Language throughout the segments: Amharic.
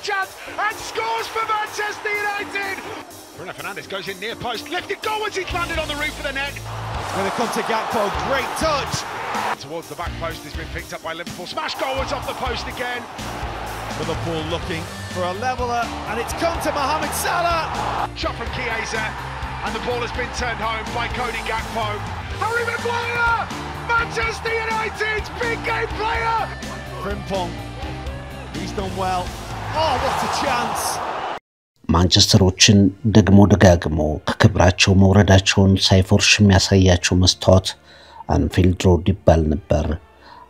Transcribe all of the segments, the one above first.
chance and scores for Manchester United. Bruno Fernandes goes in near post, lifted goalwards, he's landed on the roof of the net. It's going to come to Gakpo, great touch. Towards the back post, has been picked up by Liverpool, smash goalwards off the post again. Liverpool looking for a leveller, and it's come to Mohamed Salah. Shot from Chiesa, and the ball has been turned home by Cody Gakpo. Harry Maguire, Manchester United's big game player. Frimpong, he's done well. Oh, what a chance. ማንቸስተሮችን ደግሞ ደጋግሞ ከክብራቸው መውረዳቸውን ሳይፎርሽ የሚያሳያቸው መስታወት አንፊልድ ሮድ ይባል ነበር።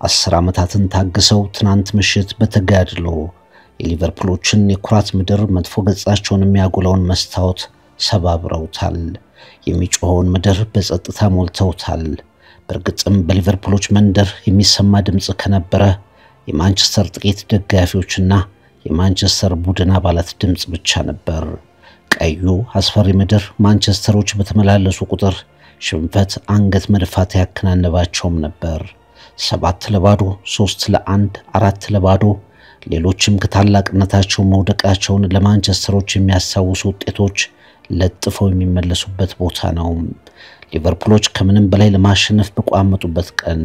10 ዓመታትን ታግሰው ትናንት ምሽት በተጋድሎ የሊቨርፑሎችን የኩራት ምድር መጥፎ ገጻቸውን የሚያጎላውን መስታወት ሰባብረውታል። የሚጮኸውን ምድር በጸጥታ ሞልተውታል። በርግጥም በሊቨርፑሎች መንደር የሚሰማ ድምጽ ከነበረ የማንቸስተር ጥቂት ደጋፊዎችና የማንቸስተር ቡድን አባላት ድምጽ ብቻ ነበር። ቀዩ አስፈሪ ምድር ማንቸስተሮች በተመላለሱ ቁጥር ሽንፈት አንገት መድፋት ያከናነባቸውም ነበር። 7-0፣ 3-1፣ 4-0 ሌሎችም ከታላቅነታቸው መውደቃቸውን ለማንቸስተሮች የሚያሳውሱ ውጤቶች ለጥፈው የሚመለሱበት ቦታ ነው። ሊቨርፑሎች ከምንም በላይ ለማሸነፍ በቋመጡበት ቀን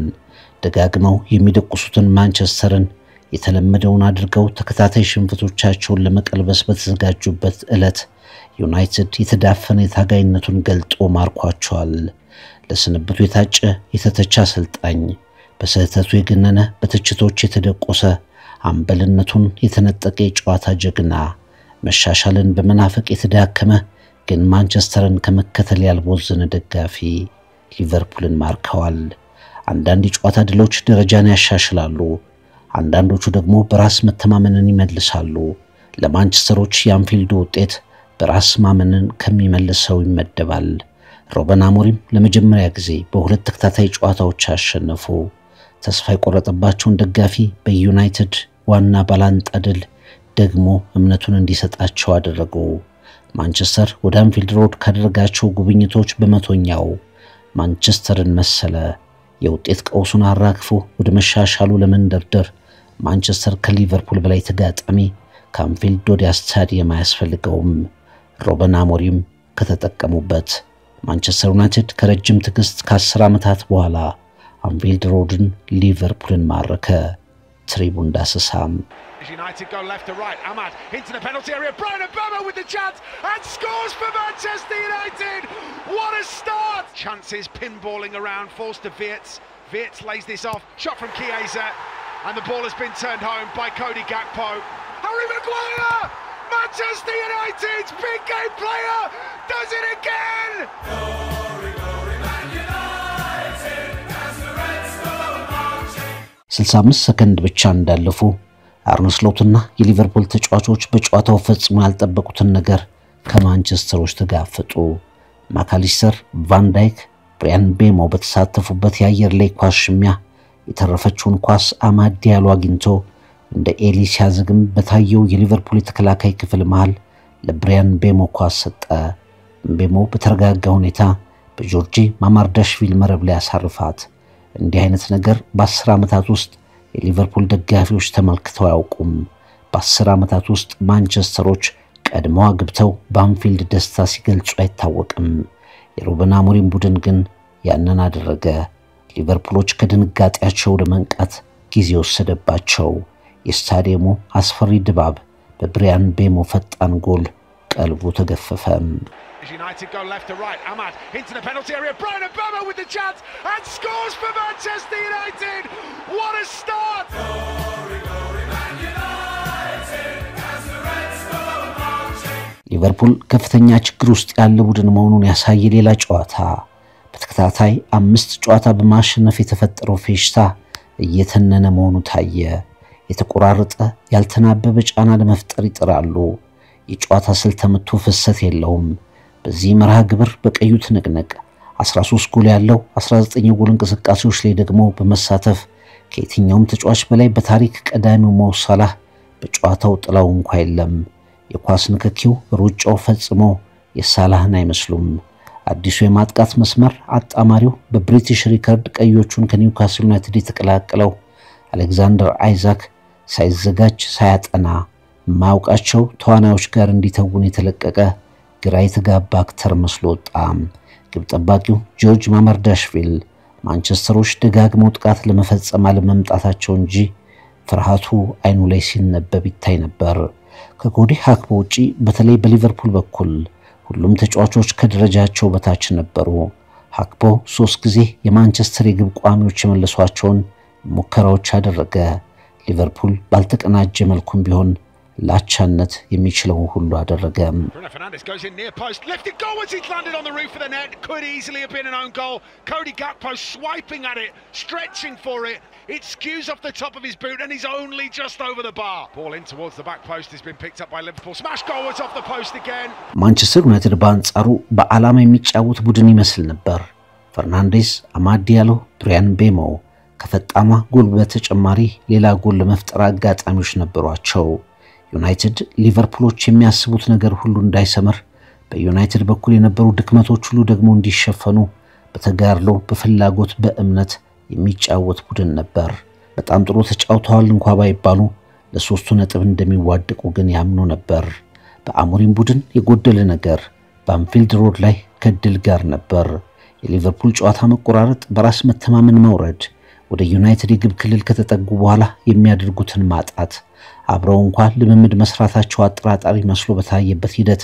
ደጋግመው የሚደቁሱትን ማንቸስተርን የተለመደውን አድርገው ተከታታይ ሽንፈቶቻቸውን ለመቀልበስ በተዘጋጁበት ዕለት ዩናይትድ የተዳፈነ የታጋይነቱን ገልጦ ማርኳቸዋል። ለስንብቱ የታጨ የተተቻ አሰልጣኝ፣ በስህተቱ የገነነ በትችቶች የተደቆሰ አምበልነቱን የተነጠቀ የጨዋታ ጀግና፣ መሻሻልን በመናፈቅ የተዳከመ ግን ማንቸስተርን ከመከተል ያልቦዘነ ደጋፊ ሊቨርፑልን ማርከዋል። አንዳንድ የጨዋታ ድሎች ደረጃን ያሻሽላሉ፣ አንዳንዶቹ ደግሞ በራስ መተማመንን ይመልሳሉ። ለማንቸስተሮች የአንፊልድ ውጤት በራስ ማመንን ከሚመልሰው ይመደባል። ሩበን አሞሪም ለመጀመሪያ ጊዜ በሁለት ተከታታይ ጨዋታዎች አሸነፉ። ተስፋ የቆረጠባቸውን ደጋፊ በዩናይትድ ዋና ባላንጣ ድል ደግሞ እምነቱን እንዲሰጣቸው አደረጉ። ማንቸስተር ወደ አንፊልድ ሮድ ካደረጋቸው ጉብኝቶች በመቶኛው ማንቸስተርን መሰለ። የውጤት ቀውሱን አራግፎ ወደ መሻሻሉ ለመንደርደር ማንቸስተር ከሊቨርፑል በላይ ተጋጣሚ ከአንፊልድ ወደ ስታዲየም አያስፈልገውም። ሩበን አሞሪም ከተጠቀሙበት ማንቸስተር ዩናይትድ ከረጅም ትግስት ከ10 ዓመታት በኋላ አንፊልድ ሮድን ሊቨርፑልን ማረከ። ትሪቡን ዳሰሳም United go left to right. Ahmad into the penalty area. Brian Mbeumo with the chance and scores for Manchester United. What a start! Chances pinballing around, forced to Wirtz. Wirtz lays this off. Shot from Chiesa, and the ball has been turned home by Cody Gakpo. Harry Maguire, Manchester United's big game player, does it again. Glory, glory, Man United, as the Reds go marching. 65 ሰከንድ ብቻ እንዳለፉ አርነ ስሎትና የሊቨርፑል ተጫዋቾች በጨዋታው ፈጽሞ ያልጠበቁትን ነገር ከማንቸስተሮች ተጋፈጡ። ማካሊስተር፣ ቫን ዳይክ፣ ብሪያን ቤሞ በተሳተፉበት የአየር ላይ ኳስ ሽሚያ የተረፈችውን ኳስ አማድ ዲያሎ አግኝቶ እንደ ኤሊ ሲያዘግም በታየው የሊቨርፑል የተከላካይ ክፍል መሃል ለብሪያን ቤሞ ኳስ ሰጠ። ቤሞ በተረጋጋ ሁኔታ በጆርጂ ማማርዳሽቪሊ መረብ ላይ ያሳርፋት። እንዲህ አይነት ነገር በ10 ዓመታት ውስጥ የሊቨርፑል ደጋፊዎች ተመልክተው ያውቁም። በ10 ዓመታት ውስጥ ማንቸስተሮች ቀድመው አግብተው በአንፊልድ ደስታ ሲገልጹ አይታወቅም። የሩበን አሞሪም ቡድን ግን ያንን አደረገ። ሊቨርፑሎች ከድንጋጤያቸው ለመንቃት ጊዜ ወሰደባቸው። የስታዲየሙ አስፈሪ ድባብ በብሪያን ቤሞ ፈጣን ጎል ቀልቡ ተገፈፈ። United go left to right. Ahmad into the penalty area. Brian Mbeumo with the chance and scores for Manchester United. What a start! Glory, glory, Man United, as the Reds go marching. ሊቨርፑል ከፍተኛ ችግር ውስጥ ያለ ቡድን መሆኑን ያሳየ ሌላ ጨዋታ። በተከታታይ 5 ጨዋታ በማሸነፍ የተፈጠረው ፌሽታ እየተነነ መሆኑ ታየ። የተቆራረጠ ያልተናበበ ጫና ለመፍጠር ይጥራሉ። የጨዋታ ስልት ተመቶ ፍሰት የለውም። በዚህ መርሃ ግብር በቀዩ ትንቅንቅ 13 ጎል ያለው 19 ጎል እንቅስቃሴዎች ላይ ደግሞ በመሳተፍ ከየትኛውም ተጫዋች በላይ በታሪክ ቀዳሚው መውሰላህ በጨዋታው ጥላው እንኳን የለም። የኳስ ንክኪው ሩጫው ፈጽሞ የሳላህን አይመስሉም። አዲሱ የማጥቃት መስመር አጣማሪው በብሪቲሽ ሪከርድ ቀዮቹን ከኒውካስል ዩናይትድ የተቀላቀለው አሌክዛንደር አይዛክ ሳይዘጋጅ ሳያጠና ማውቃቸው ተዋናዮች ጋር እንዲተውን የተለቀቀ ግራ የተጋባ አክተር መስሎ ወጣም። ግብ ጠባቂው ጆርጅ ማማርዳሽቪሊ ማንቸስተሮች ደጋግመው ጥቃት ለመፈጸም አለመምጣታቸው እንጂ ፍርሃቱ አይኑ ላይ ሲነበብ ይታይ ነበር። ከኮዲ ሃክፖ ውጪ በተለይ በሊቨርፑል በኩል ሁሉም ተጫዋቾች ከደረጃቸው በታች ነበሩ። ሃክፖ 3 ጊዜ የማንቸስተር የግብ ቋሚዎች የመለሷቸውን ሙከራዎች አደረገ። ሊቨርፑል ባልተቀናጀ መልኩም ቢሆን ላቻነት የሚችለው ሁሉ አደረገ። Bruno Fernandes goes in near post, lifted goalwards, he's landed on the roof of the net, could easily have been an own goal. Cody Gakpo swiping at it, stretching for it, it skews off the top of his boot and he's only just over the bar. Ball in towards the back post has been picked up by Liverpool, smash goalwards off the post again. ማንቸስተር ዩናይትድ በአንጻሩ በዓላማ የሚጫወት ቡድን ይመስል ነበር። ፈርናንዴስ፣ አማድ ዲያሎ፣ ብሪያን ቤሞ ከፈጣማ ጎል በተጨማሪ ሌላ ጎል ለመፍጠር አጋጣሚዎች ነበሯቸው። ዩናይትድ ሊቨርፑሎች የሚያስቡት ነገር ሁሉ እንዳይሰምር በዩናይትድ በኩል የነበሩ ድክመቶች ሁሉ ደግሞ እንዲሸፈኑ በተጋርሎ በፍላጎት በእምነት የሚጫወት ቡድን ነበር። በጣም ጥሩ ተጫውተዋል እንኳን ባይባሉ ለሶስቱ ነጥብ እንደሚዋደቁ ግን ያምኑ ነበር። በአሞሪም ቡድን የጎደለ ነገር በአንፊልድ ሮድ ላይ ከድል ጋር ነበር። የሊቨርፑል ጨዋታ መቆራረጥ፣ በራስ መተማመን መውረድ፣ ወደ ዩናይትድ የግብ ክልል ከተጠጉ በኋላ የሚያደርጉትን ማጣት፣ አብረው እንኳን ልምምድ መስራታቸው አጠራጣሪ መስሎ በታየበት ሂደት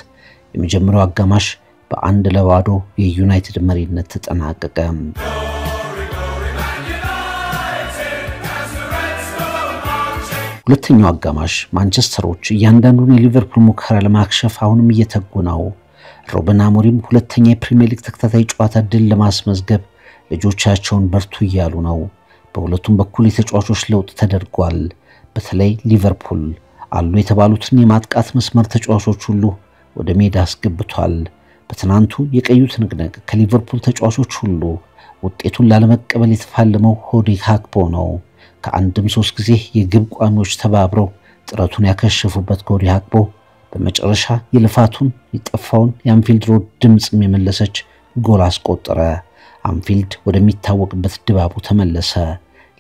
የመጀመሪያው አጋማሽ በ1-0 የዩናይትድ መሪነት ተጠናቀቀ። ሁለተኛው አጋማሽ ማንቸስተሮች እያንዳንዱን የሊቨርፑል ሙከራ ለማክሸፍ አሁንም እየተጉ ነው። ሩበን አሞሪም ሁለተኛ የፕሪሚየር ሊግ ተከታታይ ጨዋታ ድል ለማስመዝገብ ልጆቻቸውን በርቱ እያሉ ነው። በሁለቱም በኩል የተጫዋቾች ለውጥ ተደርጓል። በተለይ ሊቨርፑል አሉ የተባሉትን የማጥቃት መስመር ተጫዋቾች ሁሉ ወደ ሜዳ አስገብቷል። በትናንቱ የቀዩ ትንቅንቅ ከሊቨርፑል ተጫዋቾች ሁሉ ውጤቱን ላለመቀበል የተፋለመው ኮዲ ሃክፖ ነው። ከአንድም 3 ጊዜ የግብ ቋሚዎች ተባብረው ጥረቱን ያከሸፉበት ኮዲ ሃክፖ በመጨረሻ የልፋቱን የጠፋውን የአንፊልድ ሮድ ድምጽም የመለሰች ጎል አስቆጠረ። አንፊልድ ወደሚታወቅበት ድባቡ ተመለሰ።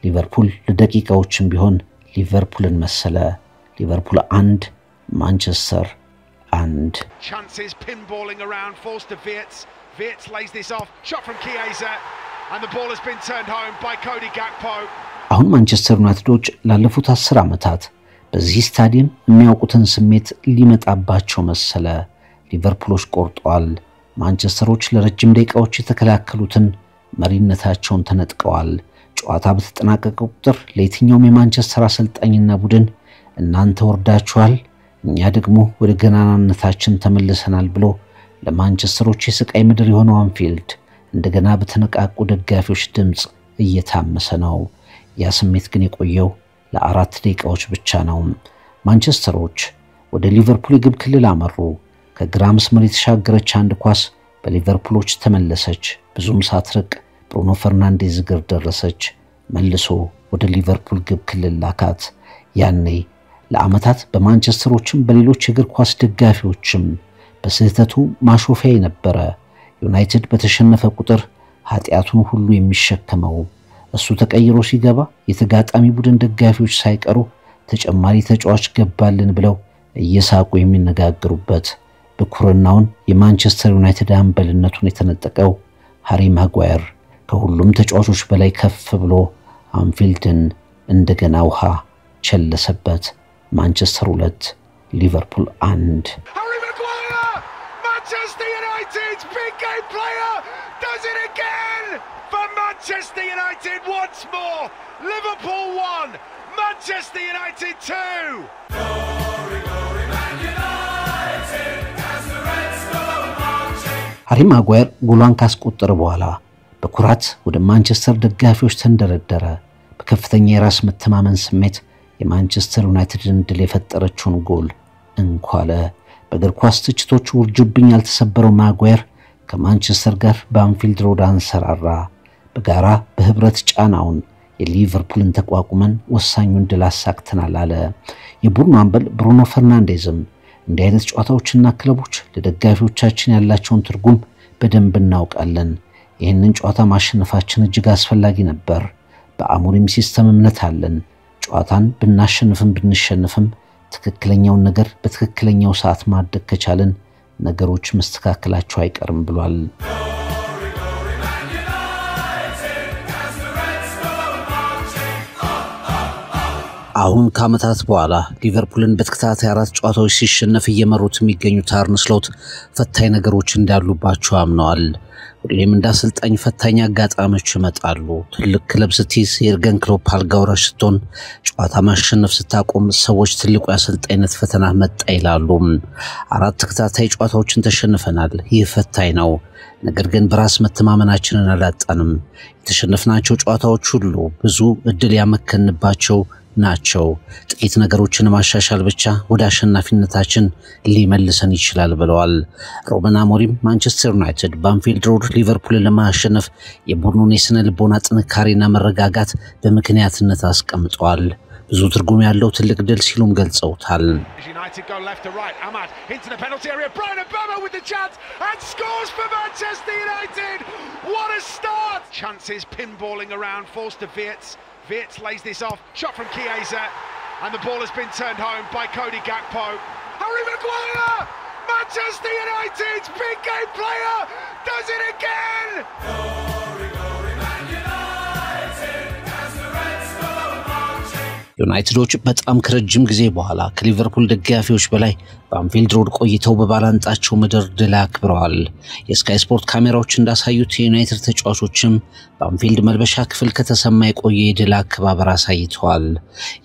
ሊቨርፑል ለደቂቃዎችም ቢሆን ሊቨርፑልን መሰለ። ሊቨርፑል 1 ማንቸስተር 1. Chances pinballing around, forced to Wirtz. Wirtz lays this off, shot from Chiesa, and the ball has been turned home by Cody Gakpo. አሁን ማንቸስተር ዩናይትዶች ላለፉት 10 ዓመታት በዚህ ስታዲየም የሚያውቁትን ስሜት ሊመጣባቸው መሰለ። ሊቨርፑሎች ቆርጠዋል። ማንቸስተሮች ለረጅም ደቂቃዎች የተከላከሉትን መሪነታቸውን ተነጥቀዋል። ጨዋታ በተጠናቀቀ ቁጥር ለየትኛውም የማንቸስተር አሰልጣኝና ቡድን እናንተ ወርዳችኋል፣ እኛ ደግሞ ወደ ገናናነታችን ተመልሰናል ብሎ ለማንቸስተሮች የስቃይ ምድር የሆነው አንፊልድ እንደገና በተነቃቁ ደጋፊዎች ድምጽ እየታመሰ ነው። ያ ስሜት ግን የቆየው ለ4 ደቂቃዎች ብቻ ነው። ማንቸስተሮች ወደ ሊቨርፑል የግብ ክልል አመሩ። ከግራ መስመር የተሻገረች አንድ ኳስ በሊቨርፑሎች ተመለሰች። ብዙም ሳትርቅ ብሩኖ ፈርናንዴዝ እግር ደረሰች። መልሶ ወደ ሊቨርፑል ግብ ክልል ላካት። ያኔ ለዓመታት በማንቸስተሮችም በሌሎች የእግር ኳስ ደጋፊዎችም በስህተቱ ማሾፊያ የነበረ ዩናይትድ በተሸነፈ ቁጥር ኃጢያቱን ሁሉ የሚሸከመው እሱ ተቀይሮ ሲገባ የተጋጣሚ ቡድን ደጋፊዎች ሳይቀሩ ተጨማሪ ተጫዋች ገባልን ብለው እየሳቁ የሚነጋገሩበት በኩርናውን የማንቸስተር ዩናይትድ አምበልነቱን የተነጠቀው ሃሪ ማጓየር ከሁሉም ተጫዋቾች በላይ ከፍ ብሎ አንፊልድን እንደገና ውሃ ቸለሰበት። ማንቸስተር 2 ሊቨርፑል 1. Harry Maguire! Manchester United's big game player does it again for Manchester United once more. Liverpool 1, Manchester United 2. ሃሪ ማጓየር ጎሏን ካስቆጠረ በኋላ በኩራት ወደ ማንቸስተር ደጋፊዎች ተንደረደረ። በከፍተኛ የራስ መተማመን ስሜት የማንቸስተር ዩናይትድን ድል የፈጠረችውን ጎል እንኳለ። በእግር ኳስ ትችቶች ውርጅብኝ ያልተሰበረው ማጓየር ከማንቸስተር ጋር በአንፊልድ ሮድ አንሰራራ። በጋራ በህብረት ጫናውን የሊቨርፑልን ተቋቁመን ወሳኙን ድል አሳክተናል አለ። የቡድኑ አምበል ብሩኖ ፈርናንዴዝም እንዲህ አይነት ጨዋታዎችና ክለቦች ለደጋፊዎቻችን ያላቸውን ትርጉም በደንብ እናውቃለን። ይህንን ጨዋታ ማሸነፋችን እጅግ አስፈላጊ ነበር። በአሞሪም ሲስተም እምነት አለን። ጨዋታን ብናሸንፍም ብንሸነፍም ትክክለኛውን ነገር በትክክለኛው ሰዓት ማድረግ ከቻለን ነገሮች መስተካከላቸው አይቀርም ብሏል። አሁን ከዓመታት በኋላ ሊቨርፑልን በተከታታይ 4 ጨዋታዎች ሲሸነፍ እየመሩት የሚገኙት አርነ ስሎት ፈታኝ ነገሮች እንዳሉባቸው አምነዋል። ሁሌም እንዳሰልጣኝ ፈታኝ አጋጣሚዎች ይመጣሉ። ትልቅ ክለብ ስትይዝ የርገን ክሎፕ አልጋ ወራሽ ስትሆን ጨዋታ ማሸነፍ ስታቆም ሰዎች ትልቁ የአሰልጣኝነት ፈተና መጣ ይላሉ። 4 ተከታታይ ጨዋታዎችን ተሸንፈናል። ይህ ፈታኝ ነው። ነገር ግን በራስ መተማመናችንን አላጣንም። የተሸነፍናቸው ጨዋታዎች ሁሉ ብዙ እድል ያመከንባቸው ናቸው። ጥቂት ነገሮችን ማሻሻል ብቻ ወደ አሸናፊነታችን ሊመልሰን ይችላል ብለዋል። ሩበን አሞሪም ማንቸስተር ዩናይትድ በአንፊልድ ሮድ ሊቨርፑልን ለማሸነፍ የቡድኑን የስነ ልቦና ጥንካሬና መረጋጋት በምክንያትነት አስቀምጠዋል። ብዙ ትርጉም ያለው ትልቅ ድል ሲሉም ገልጸውታል። United go left to right. Ahmad into the penalty area. Brian Mbeumo with the chance and scores for Manchester United. What a start! Chances pinballing around, forced to Wirtz. Wirtz lays this off. Shot from Chiesa, and the ball has been turned home by Cody Gakpo. Harry Maguire! Manchester United's big game player does it again! ዩናይትዶች በጣም ከረጅም ጊዜ በኋላ ከሊቨርፑል ደጋፊዎች በላይ በአንፊልድ ሮድ ቆይተው በባላንጣቸው ምድር ድል አክብረዋል። የስካይ ስፖርት ካሜራዎች እንዳሳዩት የዩናይትድ ተጫዋቾችም በአንፊልድ መልበሻ ክፍል ከተሰማ የቆየ የድል አከባበር አሳይተዋል።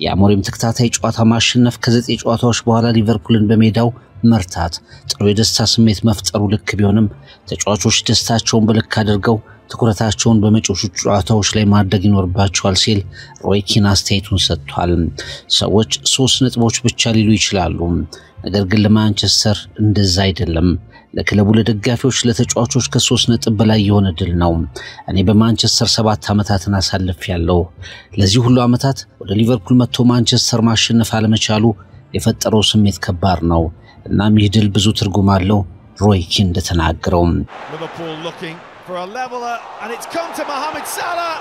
የአሞሪም ተከታታይ ጨዋታ ማሸነፍ ከ9 ጨዋታዎች በኋላ ሊቨርፑልን በሜዳው መርታት ጥሩ የደስታ ስሜት መፍጠሩ ልክ ቢሆንም ተጫዋቾች ደስታቸውን በልክ አድርገው ትኩረታቸውን በመጪዎቹ ጨዋታዎች ላይ ማድረግ ይኖርባቸዋል ሲል ሮይ ኪን አስተያየቱን ሰጥቷል። ሰዎች 3 ነጥቦች ብቻ ሊሉ ይችላሉ፣ ነገር ግን ለማንቸስተር እንደዛ አይደለም። ለክለቡ ለደጋፊዎች ለተጫዋቾች ከ3 ነጥብ በላይ የሆነ ድል ነው። እኔ በማንቸስተር 7 ዓመታትን አሳልፌያለሁ። ለዚህ ሁሉ ዓመታት ወደ ሊቨርፑል መጥቶ ማንቸስተር ማሸነፍ አለመቻሉ የፈጠረው ስሜት ከባድ ነው። እናም ይህ ድል ብዙ ትርጉም አለው ሮይ ኪን እንደተናገረው። Liverpool looking for a leveler and it's come to Mohamed Salah.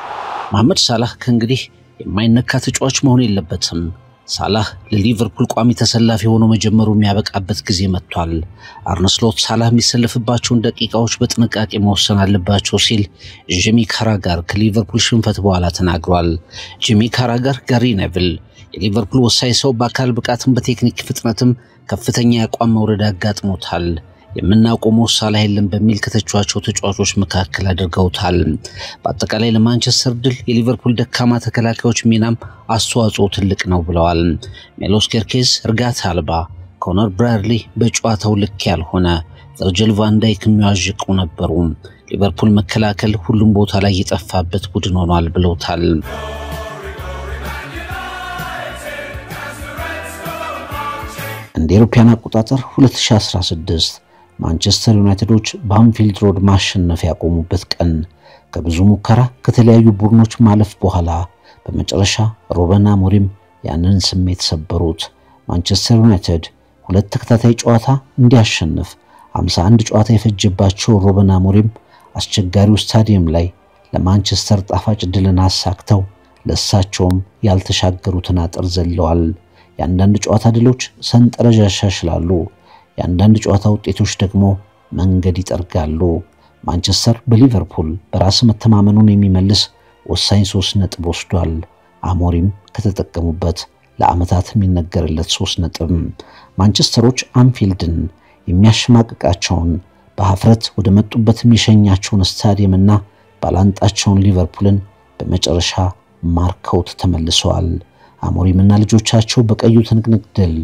መሐመድ ሳላህ ከእንግዲህ የማይነካ ተጫዋች መሆን የለበትም። ሳላህ ለሊቨርፑል ቋሚ ተሰላፊ ሆኖ መጀመሩ የሚያበቃበት ጊዜ መጥቷል። አርነ ስሎት ሳላህ የሚሰለፍባቸውን ደቂቃዎች በጥንቃቄ መወሰን አለባቸው ሲል ጂሚ ካራጋር ከሊቨርፑል ሽንፈት በኋላ ተናግሯል። ጂሚ ካራጋር ጋሪ ኔቪል የሊቨርፑል ወሳኝ ሰው በአካል ብቃትም በቴክኒክ ፍጥነትም ከፍተኛ ያቋም መውረድ አጋጥሞታል። የምናቆመው ሳላህ የለም በሚል ከተጫዋቾች ተጫዋቾች መካከል አድርገውታል። በአጠቃላይ ለማንቸስተር ድል የሊቨርፑል ደካማ ተከላካዮች ሚናም አስተዋጽኦ ትልቅ ነው ብለዋል። ሜሎስ ኬርኬዝ እርጋታ አልባ፣ ኮነር ብራድሊ በጨዋታው ልክ ያልሆነ፣ ቨርጂል ቫን ዳይክ የሚያዥቁ ነበሩ። ሊቨርፑል መከላከል ሁሉም ቦታ ላይ የጠፋበት ቡድን ሆኗል ብለውታል። እንደ አውሮፓውያን አቆጣጠር 2016 ማንቸስተር ዩናይትዶች በአንፊልድ ሮድ ማሸነፍ ያቆሙበት ቀን ከብዙ ሙከራ ከተለያዩ ቡድኖች ማለፍ በኋላ በመጨረሻ ሩበን አሞሪም ያንን ስሜት ሰበሩት። ማንቸስተር ዩናይትድ 2 ተከታታይ ጨዋታ እንዲያሸንፍ 51 ጨዋታ የፈጀባቸው ሩበን አሞሪም አስቸጋሪው ስታዲየም ላይ ለማንቸስተር ጣፋጭ ድልን አሳክተው ለሳቸውም ያልተሻገሩትን አጥር ዘለዋል። ያንዳንድ ጨዋታ ድሎች ሰንጠረዥ ያሻሽላሉ፣ ያንዳንድ ጨዋታ ውጤቶች ደግሞ መንገድ ይጠርጋሉ። ማንቸስተር በሊቨርፑል በራስ መተማመኑን የሚመልስ ወሳኝ 3 ነጥብ ወስዷል። አሞሪም ከተጠቀሙበት ለዓመታት የሚነገርለት 3 ነጥብ ማንቸስተሮች አንፊልድን የሚያሽማቅቃቸውን በአፍረት ወደ መጡበት የሚሸኛቸውን ስታዲየምና ባላንጣቸውን ሊቨርፑልን በመጨረሻ ማርከውት ተመልሰዋል። አሞሪምና ልጆቻቸው በቀዩ ትንቅንቅ ድል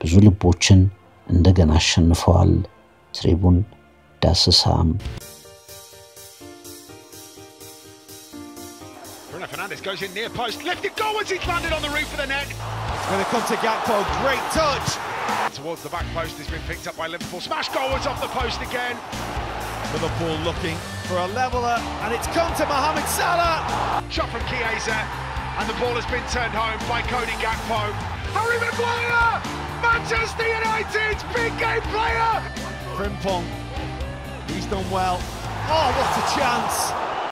ብዙ ልቦችን እንደገና አሸንፈዋል። ትሪቡን ዳሰሳም Bruno Fernandes goes in near post, lifted goalwards, he's landed on the roof of the net. Going to come to Gakpo, great touch. Towards the back post, has been picked up by Liverpool. Smash goalwards off the post again. Liverpool looking for a leveler and it's come to Mohamed Salah. Shot from Chiesa, and the ball has been turned home by Cody Gakpo. Harry Maguire! Manchester United's big game player! Frimpong, he's done well. Oh, what a chance.